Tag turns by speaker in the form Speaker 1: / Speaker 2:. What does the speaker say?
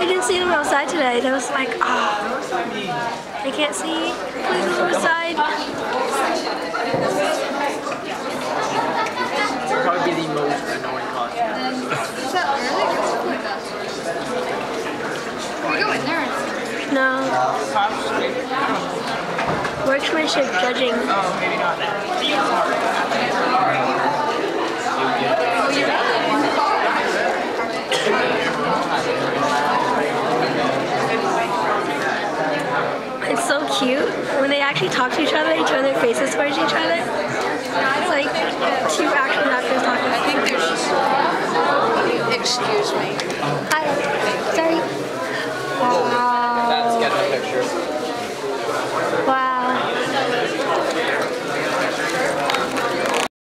Speaker 1: didn't see them outside today. And I was like, oh, I can't see. Please go outside.
Speaker 2: It'll probably be the most annoying costume.
Speaker 3: Is that early? Can we go in there?
Speaker 1: No. Workmanship judging.
Speaker 2: Oh, maybe not that.
Speaker 1: It's so cute. When they actually talk to each other, they turn their faces towards each other. It's like two